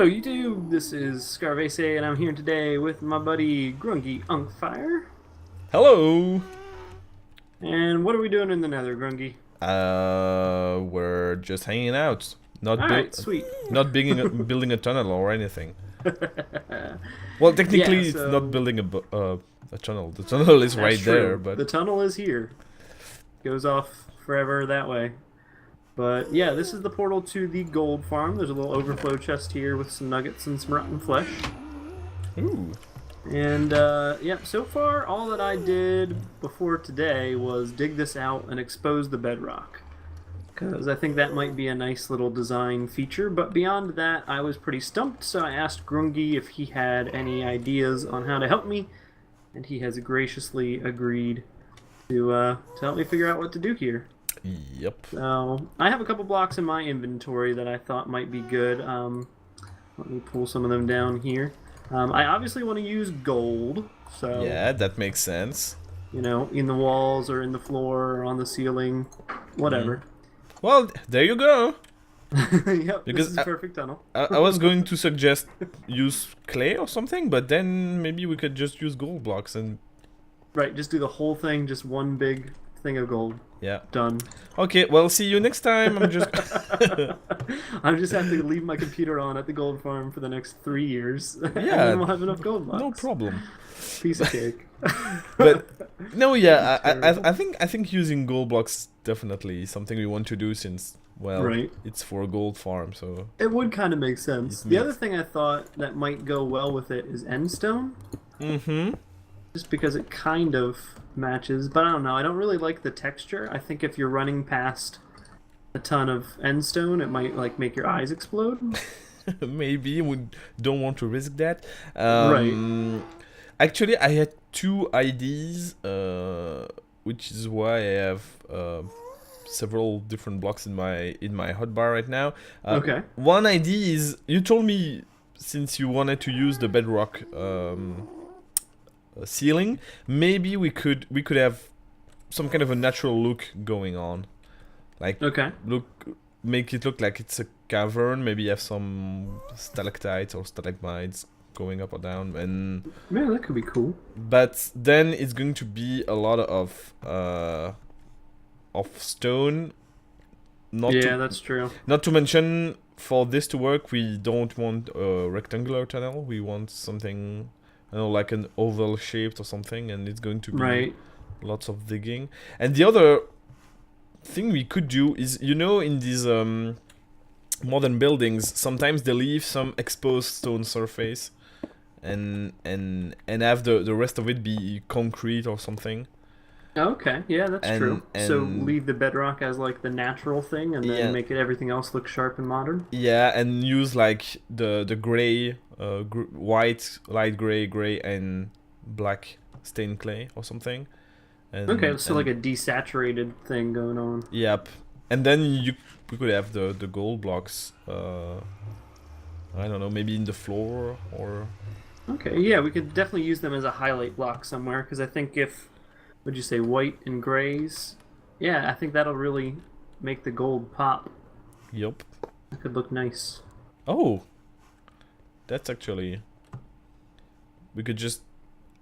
Hello YouTube, this is Scarovese and I'm here today with my buddy Grungi Unkfire. Hello. And what are we doing in the Nether, Grungi? We're just hanging out, Alright, sweet. not building a tunnel or anything. Well, technically, Yeah, it's not building a tunnel. The tunnel is right true. there, but the tunnel is here. Goes off forever that way. But yeah, this is the portal to the gold farm. There's a little overflow chest here with some nuggets and some rotten flesh. ooh, And yeah, so far all that I did before today was dig this out and expose the bedrock. Because I think that might be a nice little design feature, but beyond that I was pretty stumped, so I asked Grungi if he had any ideas on how to help me, and he has graciously agreed to help me figure out what to do here. yep. So I have a couple blocks in my inventory that I thought might be good. Let me pull some of them down here. I obviously want to use gold, so Yeah, that makes sense. you know, in the walls or in the floor or on the ceiling, whatever. Well, there you go. Yep, Because this is a perfect tunnel. I was going to suggest use clay or something, but then maybe we could just use gold blocks and Right, just do the whole thing, just one big thing of gold. yeah. Done. Okay, well, see you next time. I'm just I'm just have to leave my computer on at the gold farm for the next 3 years. And Yeah, then we'll have enough gold blocks. no problem. Piece of cake. But no, yeah, That's I think using gold blocks definitely something we want to do since well, Right. it's for a gold farm, so It would kind of make sense. It The other makes- thing I thought that might go well with it is endstone, just because it kind of matches. But I don't know. I don't really like the texture. I think if you're running past a ton of endstone, it might like make your eyes explode. Maybe we don't want to risk that. Right. Actually, I had two ideas, which is why I have several different blocks in my hotbar right now. Okay. One idea is you told me since you wanted to use the bedrock ceiling, maybe we could have some kind of a natural look going on, like Okay. make it look like it's a cavern. Maybe have some stalactites or stalagmites going up or down, and Man, that could be cool. but then it's going to be a lot of stone. Yeah, that's true. Not to mention, for this to work, we don't want a rectangular tunnel. We want something, I don't know, like an oval shaped or something, and it's going to be Right. lots of digging. And the other thing we could do is, you know, in these modern buildings, sometimes they leave some exposed stone surface, and have the rest of it be concrete or something. Okay. Yeah, that's true. So and- leave the bedrock as like the natural thing, and then Yeah. make it everything else look sharp and modern. Yeah, and use like the gray, white, light gray, and black stained clay or something. And, Okay, so and- like a desaturated thing going on. Yep, and then we could have the gold blocks. I don't know, maybe in the floor or Okay, yeah, we could definitely use them as a highlight block somewhere, because I think if, would you say, white and grays? Yeah, I think that'll really make the gold pop. yep. It could look nice. Oh, that's actually we could just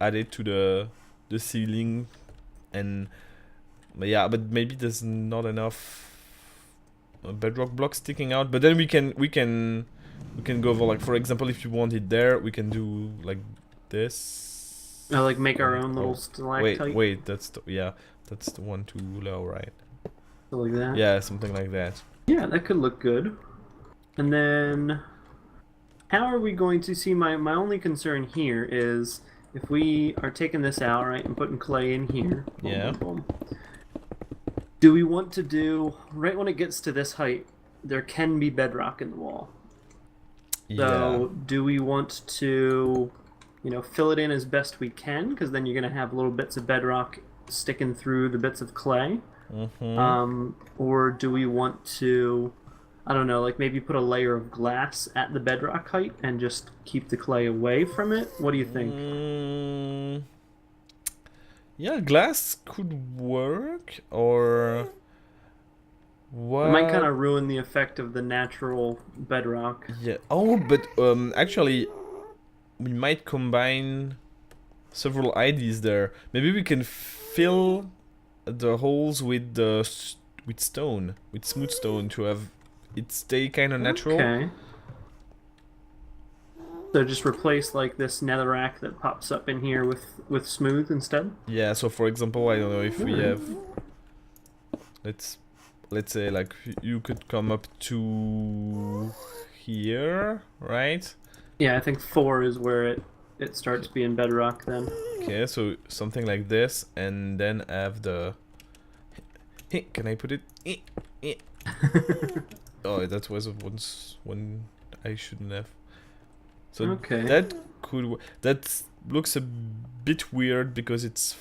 add it to the ceiling, and yeah, but maybe there's not enough bedrock blocks sticking out. But then we can go over, like, for example, if you want it there, we can do like this. Like make our own little stalactite. Wait, that's the one too low, right? So like that. Yeah, something like that. Yeah, that could look good. And then, how are we going to see? My only concern here is if we are taking this out, right, and putting clay in here. Boom, Yeah. boom, boom. Do we want to do right when it gets to this height? There can be bedrock in the wall. So do we want to, you know, fill it in as best we can? Because then you're going to have little bits of bedrock sticking through the bits of clay. Or do we want to, I don't know, like maybe put a layer of glass at the bedrock height and just keep the clay away from it? What do you think? Yeah, glass could work, or What? It might kind of ruin the effect of the natural bedrock. Yeah. Oh, but actually, we might combine several ideas there. Maybe we can fill the holes with with stone, with smooth stone, to have it stay kind of natural. Okay. So just replace like this netherrack that pops up in here with smooth instead. Yeah. So for example, I don't know if we have. Let's say like you could come up to here, right? Yeah, I think 4 is where it starts being bedrock then. Okay, so something like this, and then have the. Hey, can I put it? Oh, that was once when I shouldn't have. So okay. that could that looks a bit weird because it's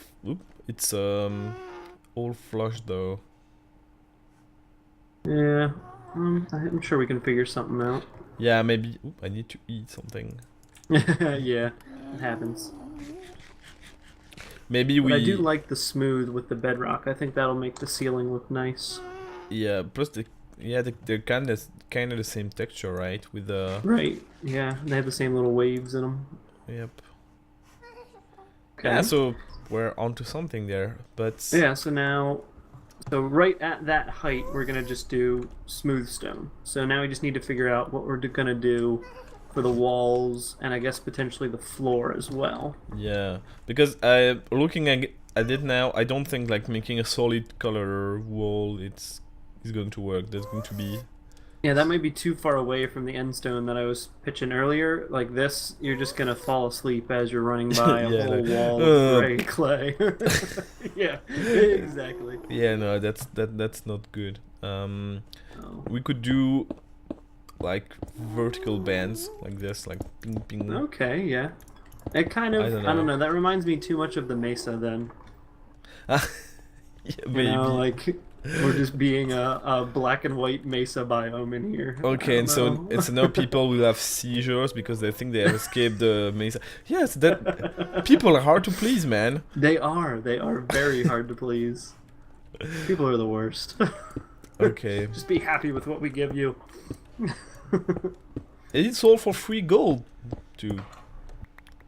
all flush though. Yeah, I'm sure we can figure something out. Yeah, maybe. Oop, I need to eat something. Yeah, it happens. Maybe but I do like the smooth with the bedrock. I think that'll make the ceiling look nice. Yeah, plus they're kind of the same texture, right? With the right. Yeah, they have the same little waves in them. Yep. Okay. Yeah, so we're onto something there, but yeah. So right at that height, we're gonna just do smooth stone. So now we just need to figure out what we're gonna do for the walls and I guess potentially the floor as well. Yeah, because looking at it now, I don't think like making a solid color wall is going to work. There's going to be. Yeah, that might be too far away from the end stone that I was pitching earlier. Like this, you're just gonna fall asleep as you're running by a yeah, whole wall of gray clay. Yeah, exactly. Yeah, no, that's not good. We could do like vertical bands like this, like ping ping. Okay, yeah. It kind of I don't know. That reminds me too much of the mesa then. Yeah, maybe. You know, like we're just being a black and white mesa biome in here. Okay, and so now people will have seizures because they think they have escaped the mesa. Yes, that people are hard to please, man. They are very hard to please. People are the worst. Okay. Just be happy with what we give you. It's all for free gold, too.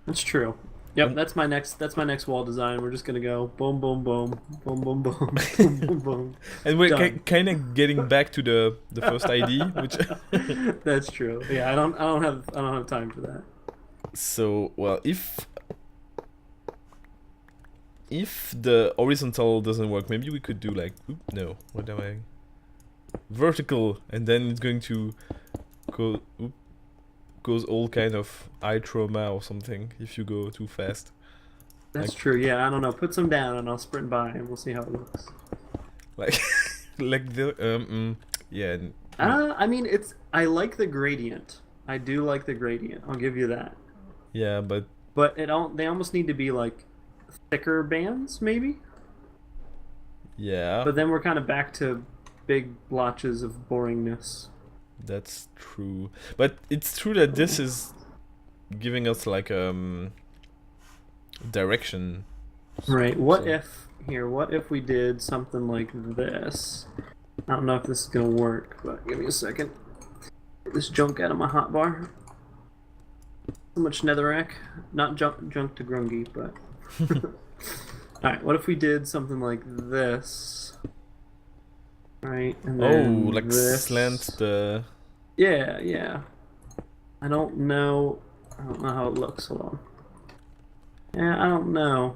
That's true. Yep, that's my next wall design. We're just gonna go boom, boom, boom, boom, boom, boom, boom, boom, boom. And we're kind of getting back to the first ID, which. That's true. Yeah, I don't have time for that. So well, if the horizontal doesn't work, maybe we could do like no, what am I? Vertical, and then it's going to go. Goes all kind of eye trauma or something if you go too fast. That's like, true. Yeah, I don't know. Put some down and I'll sprint by and we'll see how it looks. Like, like the yeah. I mean, I like the gradient. I do like the gradient. I'll give you that. Yeah, but they almost need to be like thicker bands, maybe. Yeah. But then we're kind of back to big blotches of boringness. That's true, but it's true that this is giving us like direction. Right. What if we did something like this? I don't know if this is gonna work, but give me a second. Get this junk out of my hotbar. So much netherrack, not junk to Grungi, but. All right. What if we did something like this? Right, and then like this. Slant the. Yeah. I don't know how it looks. Hold on. Yeah, I don't know.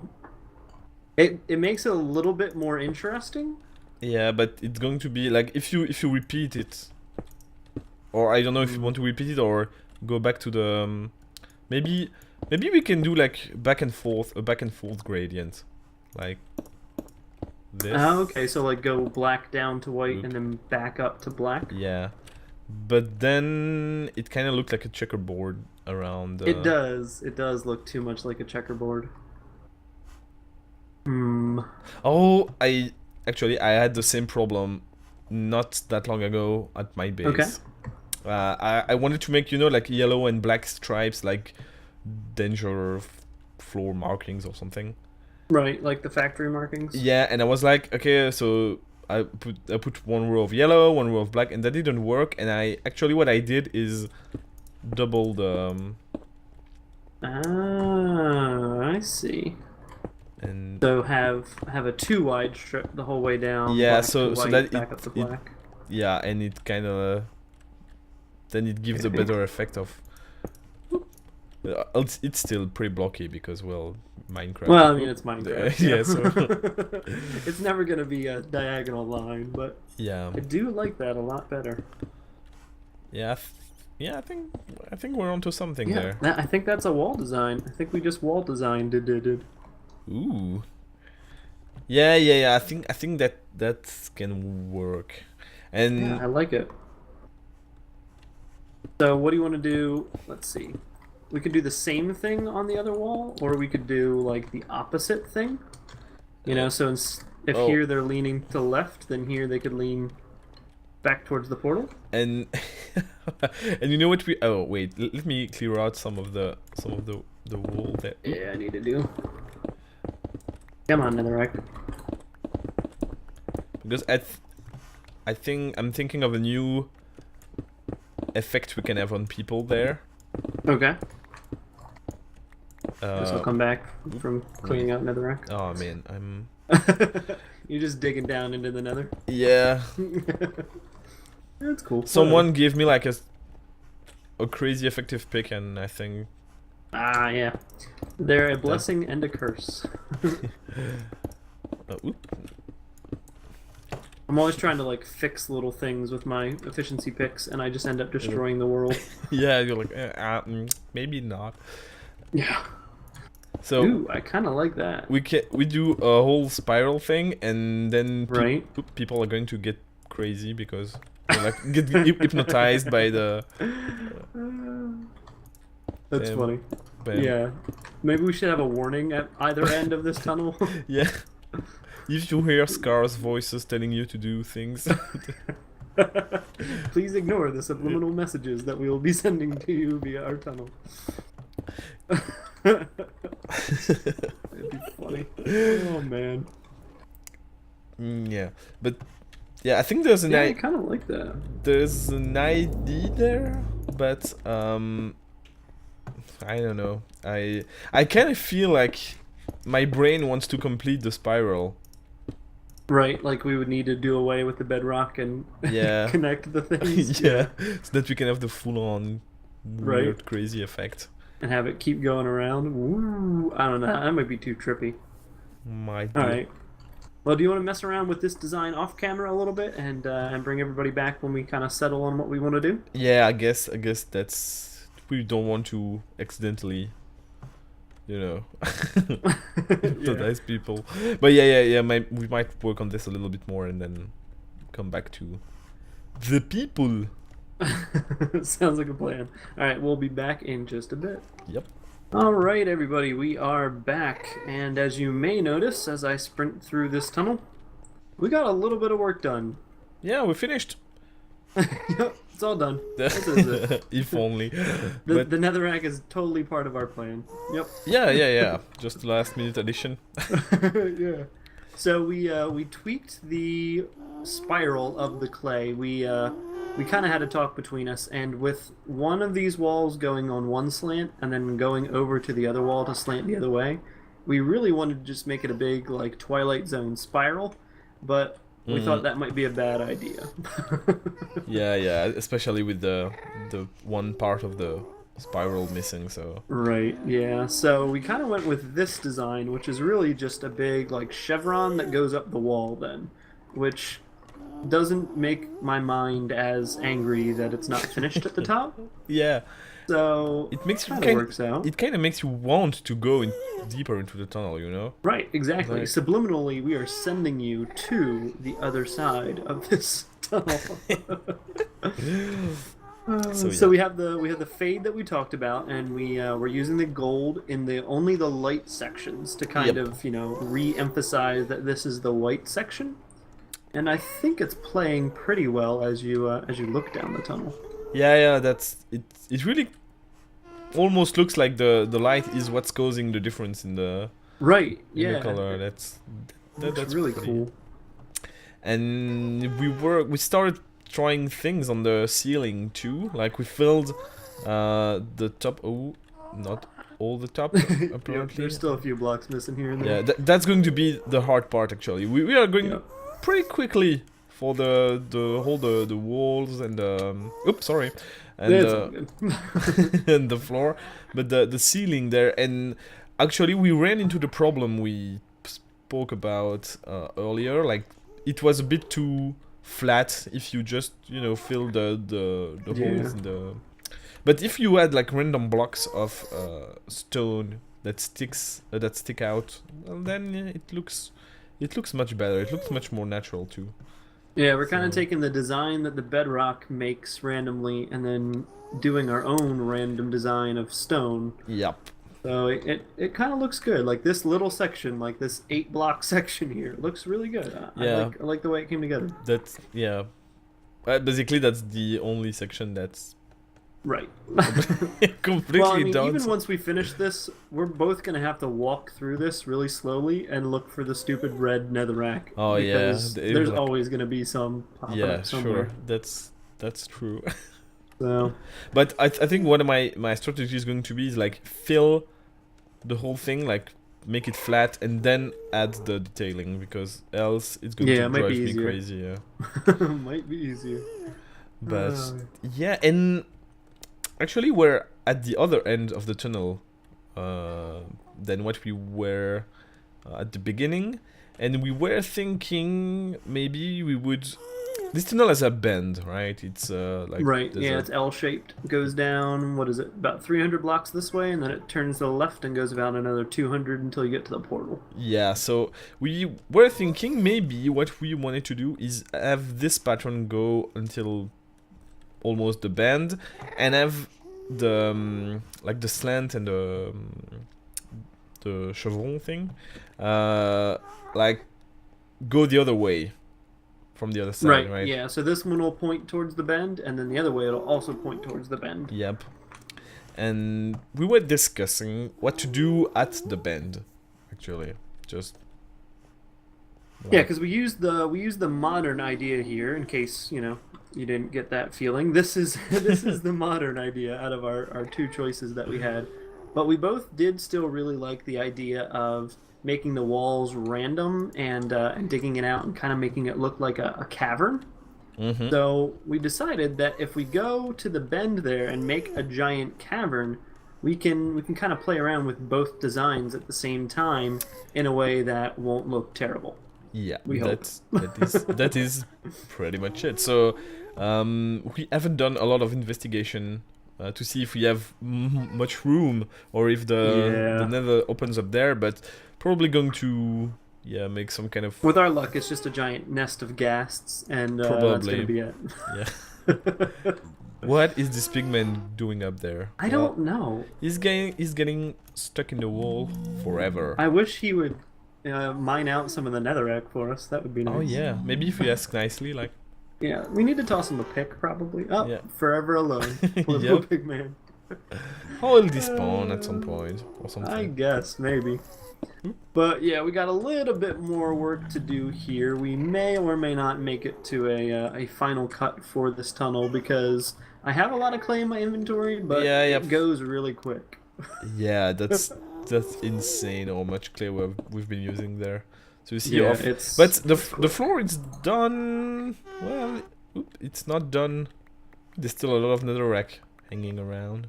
It makes it a little bit more interesting. Yeah, but it's going to be like if you repeat it, or I don't know if you want to repeat it or go back to the. Maybe we can do like back and forth gradient, like. This. Okay, so like go black down to white and then back up to black. Yeah, but then it kind of looked like a checkerboard around. It does look too much like a checkerboard. Oh, I had the same problem not that long ago at my base. Okay. I wanted to make like yellow and black stripes, like danger floor markings or something. Right, like the factory markings. Yeah, and I was like, okay, so I put one row of yellow, one row of black, and that didn't work. And what I did is double the. I see. And so have a 2 wide strip the whole way down. Yeah, black so to white, that back up to black. Yeah, and it kind of then it gives a better effect of. It's still pretty blocky because, well, Minecraft. Well, I mean, it's Minecraft. Yeah, so it's never gonna be a diagonal line, but yeah, I do like that a lot better. Yeah, I think we're onto something there. I think that's a wall design. I think we just wall designed it. Ooh. Yeah. I think that can work, and yeah, I like it. So what do you want to do? Let's see. We could do the same thing on the other wall, or we could do like the opposite thing. You know, so if here they're leaning to the left, then here they could lean back towards the portal. And and you know what we? Oh wait, let me clear out some of the wall there. Yeah, I need to do. Come on, Nethery. Because I'm thinking of a new effect we can have on people there. Okay. Guess I'll come back from cleaning out Nethery. Oh man, I'm. You're just digging down into the Nether. Yeah. That's cool. Someone gave me like a crazy effective pick, and I think. Ah, yeah. They're a blessing and a curse. I'm always trying to like fix little things with my efficiency picks, and I just end up destroying the world. Yeah, you're like, maybe not. Yeah. So ooh, I kind of like that. We do a whole spiral thing, and then people are going to get crazy because they like get hypnotized by the. That's funny. Yeah, maybe we should have a warning at either end of this tunnel. Yeah. If you hear Scar's voices telling you to do things, please ignore the subliminal messages that we will be sending to you via our tunnel. That'd be funny. Oh man. Yeah, but yeah, I think there's an I kind of like that. There's an idea there, but I don't know. I kind of feel like my brain wants to complete the spiral. Right, like we would need to do away with the bedrock and connect the things. Yeah, so that we can have the full-on weird, crazy effect. And have it keep going around. Woo! I don't know. That might be too trippy. Might be. All right. Well, do you want to mess around with this design off camera a little bit and bring everybody back when we kind of settle on what we want to do? Yeah, I guess that's we don't want to accidentally, you know, hypnotize people. But yeah. We might work on this a little bit more and then come back to the people. Sounds like a plan. Alright, we'll be back in just a bit. Yep. Alright, everybody, we are back. And as you may notice, as I sprint through this tunnel, we got a little bit of work done. Yeah, we finished. Yep, it's all done. This is it. If only. The Netherrack is totally part of our plan. Yep. Yeah. Just last minute addition. Yeah. So we tweaked the spiral of the clay. We kind of had a talk between us, and with one of these walls going on one slant and then going over to the other wall to slant the other way, we really wanted to just make it a big like Twilight Zone spiral, but we thought that might be a bad idea. yeah, especially with the one part of the spiral missing, so. Right, yeah. So we kind of went with this design, which is really just a big like chevron that goes up the wall then, which doesn't make my mind as angry that it's not finished at the top. Yeah. So it makes you works out. It kind of makes you want to go deeper into the tunnel, you know? Right, exactly. Like, subliminally, we are sending you to the other side of this tunnel. So we have the fade that we talked about, and we're using the gold in only the light sections to kind of re-emphasize that this is the white section. And I think it's playing pretty well as you look down the tunnel. Yeah, that's it. It really almost looks like the light is what's causing the difference in the in the color. That's really cool. and we started trying things on the ceiling too. Like we filled the top. Oh, not all the top apparently. Yep, there's still a few blocks missing here and there. Yeah, that's going to be the hard part actually. We are going pretty quickly for the walls and oops, sorry, and and the floor, but the ceiling there. And actually we ran into the problem we spoke about earlier. Like it was a bit too flat if you just fill the holes in the. But if you add like random blocks of stone that stick out, well, then it looks much better. It looks much more natural too. Yeah, we're kind of taking the design that the bedrock makes randomly and then doing our own random design of stone. Yep. So it kind of looks good. Like this little section, like this 8-block section here, looks really good. I like the way it came together. That's basically that's the only section that's right. completely well, I mean, done. even once we finish this, we're both gonna have to walk through this really slowly and look for the stupid red netherrack. Oh because yeah, there's always gonna be some popping up somewhere. Sure, that's true. So, but I think one of my strategy is going to be is like fill the whole thing, like make it flat and then add the detailing, because else it's going to drive me crazy. Yeah, might be easier. But yeah, and actually we're at the other end of the tunnel than what we were at the beginning, and we were thinking maybe we would. This tunnel has a bend, right? It's like right. Yeah, it's L-shaped. Goes down. What is it? About 300 blocks this way, and then it turns to the left and goes about another 200 until you get to the portal. Yeah. So we were thinking maybe what we wanted to do is have this pattern go until almost the bend, and have the like the slant and the chevron thing, like go the other way. From the other side, right? Yeah, so this one will point towards the bend, and then the other way it'll also point towards the bend. Yep. And we were discussing what to do at the bend, actually. Just like... Yeah, because we used the modern idea here, in case you didn't get that feeling. This is the modern idea out of our two choices that we had, but we both did still really like the idea of making the walls random and digging it out and kind of making it look like a cavern. Mm-hmm. So we decided that if we go to the bend there and make a giant cavern, we can kind of play around with both designs at the same time in a way that won't look terrible. Yeah, we hope. that is pretty much it. So we haven't done a lot of investigation to see if we have much room or if the nether opens up there, but probably going to make some kind of... With our luck, it's just a giant nest of ghasts, and that's going to be it. Yeah. What is this pigman doing up there? I don't know. He's getting stuck in the wall forever. I wish he would mine out some of the netherrack for us. That would be nice. Oh yeah, maybe if we ask nicely, like... Yeah, we need to toss him a pick, probably. Oh, forever alone. Poor little pigman. How will he despawn at some point or something? I guess, maybe. But yeah, we got a little bit more work to do here. We may or may not make it to a final cut for this tunnel, because I have a lot of clay in my inventory, but it goes really quick. Yeah, that's insane how much clay we've been using there. So you see but the floor is done. Well, it's not done. There's still a lot of netherrack hanging around.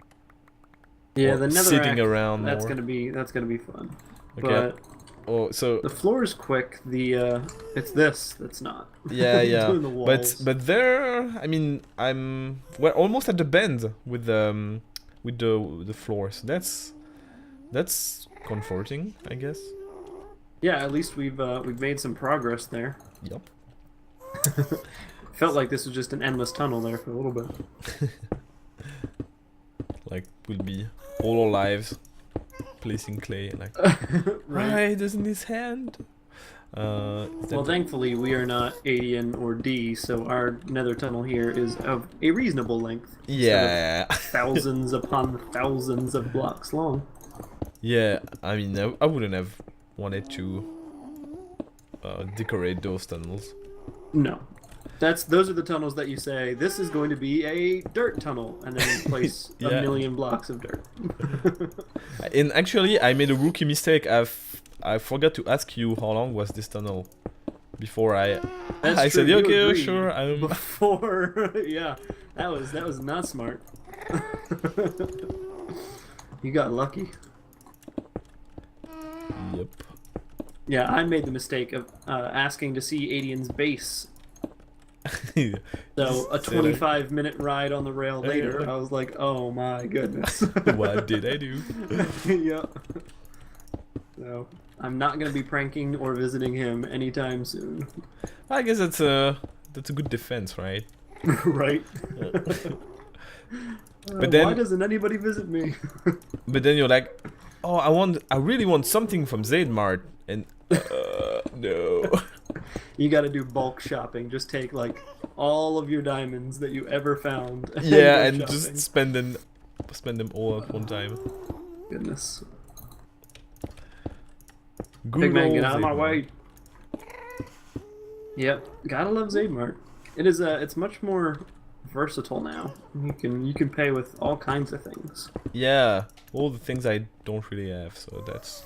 Yeah, the netherrack sitting around. That's gonna be fun. Okay. But so the floor is quick. It's this that's not. Yeah, yeah. Doing the walls. But there, I mean, we're almost at the bend with the floor. So that's comforting, I guess. Yeah, at least we've made some progress there. Yep. Felt like this was just an endless tunnel there for a little bit. Like we'll be all our lives placing clay, like right doesn't his hand. Well, thankfully we are not Adian or D, so our nether tunnel here is of a reasonable length. Yeah. Thousands upon thousands of blocks long. Yeah, I mean, I wouldn't have wanted to decorate those tunnels. No. Those are the tunnels that you say, this is going to be a dirt tunnel, and then you place a million blocks of dirt. And actually, I made a rookie mistake. I forgot to ask you how long was this tunnel before I said, okay, sure. Before, yeah, that was not smart. You got lucky. Yep. Yeah, I made the mistake of asking to see Adian's base. So a 25-minute ride on the rail later, I was like, oh my goodness. What did I do? Yep. So I'm not gonna be pranking or visiting him anytime soon. I guess that's a good defense, right? Right. But then, why doesn't anybody visit me? But then you're like, oh, I really want something from Zaidmart, and no. You got to do bulk shopping. Just take like all of your diamonds that you ever found. Yeah, and just spend them all at one time. Goodness. Big man, get out of my way. Yep, gotta love Zaidmart. It is it's much more versatile now. You can pay with all kinds of things. Yeah, all the things I don't really have, so that's...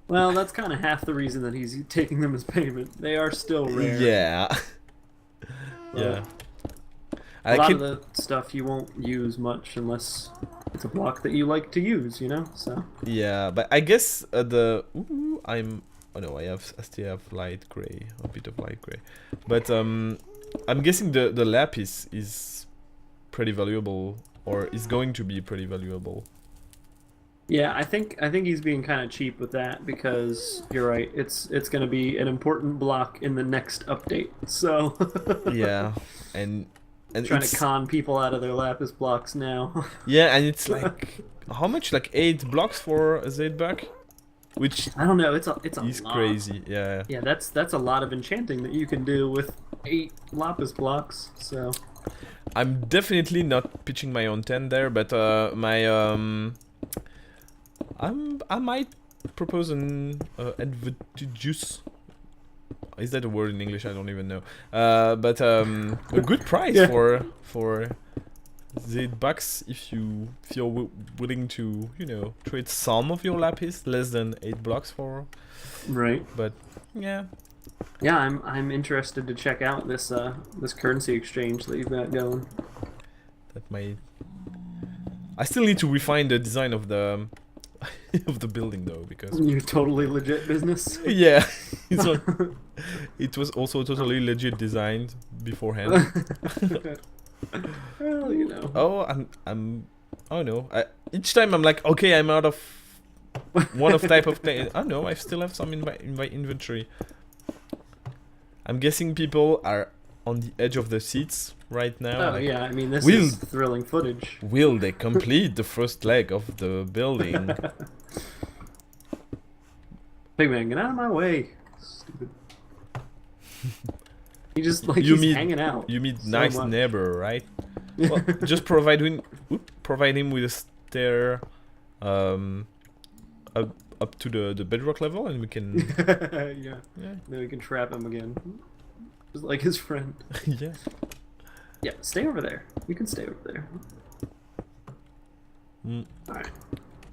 Well, that's kind of half the reason that he's taking them as payment. They are still rare. Yeah. Yeah. A lot of the stuff you won't use much unless it's a block that you like to use, you know? So. Yeah, but I guess oh no, I still have light gray, a bit of light gray. But I'm guessing the lapis is pretty valuable, or is going to be pretty valuable. Yeah, I think he's being kind of cheap with that because you're right. It's going to be an important block in the next update. So yeah, and trying to con people out of their lapis blocks now. Yeah, and it's like how much? Like 8 blocks for a Zaidbuck, which I don't know. It's a lot. Crazy. Yeah. Yeah, that's a lot of enchanting that you can do with 8 lapis blocks. So I'm definitely not pitching my own tent there, but I might propose an advantageous. Is that a word in English? I don't even know. But a good price for Zaidbucks if you're willing to, you know, trade some of your lapis, less than 8 blocks for. Right. But yeah. Yeah, I'm interested to check out this this currency exchange that you've got going. That might. I still need to refine the design of the of the building though, because you're totally legit business. Yeah, it was also totally legit designed beforehand. Well, you know. Oh, oh no. Each time I'm like, okay, I'm out of one of type of thing. Oh no, I still have some in my inventory. I'm guessing people are on the edge of their seats right now. Oh like, yeah, I mean this is thrilling footage. Will they complete the first leg of the building? Big man, get out of my way. Stupid. He just like he's hanging out. You meet nice neighbor, right? Well, just provide him with a stair up to the bedrock level, and we can yeah. Then we can trap him again. Just like his friend. Yeah. Yeah, stay over there. You can stay over there. Alright.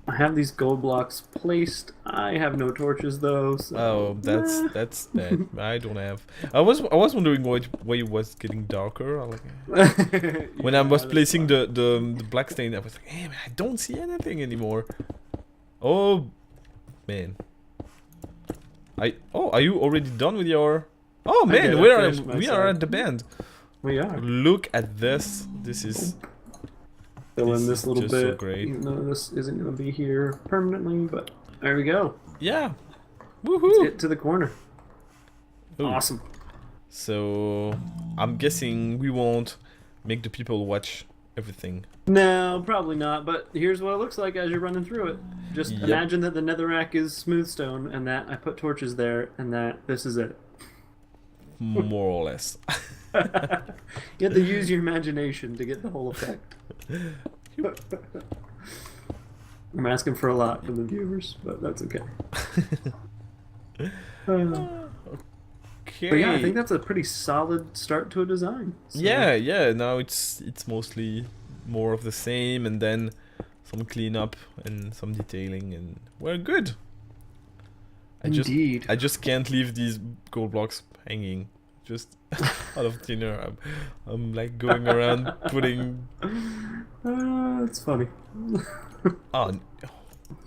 I have these gold blocks placed. I have no torches though, so... Oh, that's bad. I don't have. I was wondering why it was getting darker. When I was placing the black stain, I was like, hey man, I don't see anything anymore. Oh man. Are you already done with your... Oh man, we are at the band. We are. Look at this. This is... Fill in this little bit, so great. even though this isn't going to be here permanently, but there we go. Yeah. Woohoo! Let's get to the corner. Ooh. Awesome. So, I'm guessing we won't make the people watch everything. No, probably not, but here's what it looks like as you're running through it. Just imagine that the netherrack is smooth stone, and that I put torches there, and that this is it. More or less. You have to use your imagination to get the whole effect. I'm asking for a lot from the viewers, but that's okay. Okay. But yeah, I think that's a pretty solid start to a design. So. Yeah. Now it's mostly more of the same, and then some cleanup and some detailing, and we're good. Indeed. I just can't leave these gold blocks hanging, just out of thin air. I'm like going around putting. It's funny. Oh,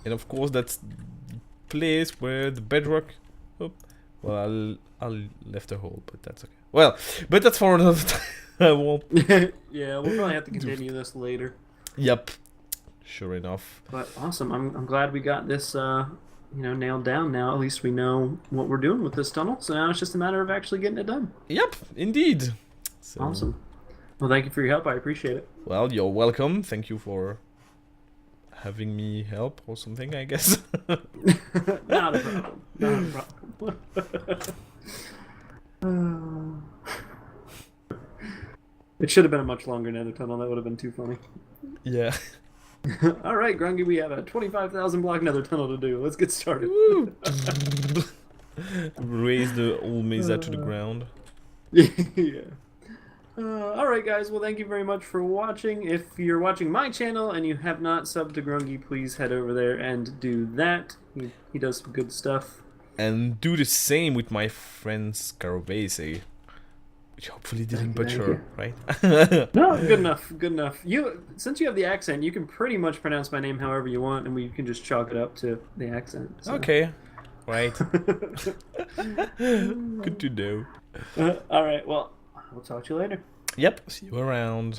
and of course that's the place where the bedrock. Oh, well, I'll left a hole, but that's okay. Well, but that's for another time. I won't. Yeah, we'll probably have to continue this later. Yep. Sure enough. But awesome. I'm glad we got this nailed down now. At least we know what we're doing with this tunnel. So now it's just a matter of actually getting it done. Yep, indeed. So, awesome. Well, thank you for your help. I appreciate it. Well, you're welcome. Thank you for having me help or something, I guess. Not a problem. Not a problem. It should have been a much longer nether tunnel. That would have been too funny. Yeah. All right, Grungi, we have a 25,000 block nether tunnel to do. Let's get started. Raise the old mesa to the ground. Yeah. All right, guys. Well, thank you very much for watching. If you're watching my channel and you have not subbed to Grungi, please head over there and do that. He does some good stuff. And do the same with my friend Scarovese, which hopefully didn't butcher, right? No, good enough. Good enough. Since you have the accent, you can pretty much pronounce my name however you want, and we can just chalk it up to the accent. So. Okay. Right. Good to know. All right. Well, we'll talk to you later. Yep. See you around.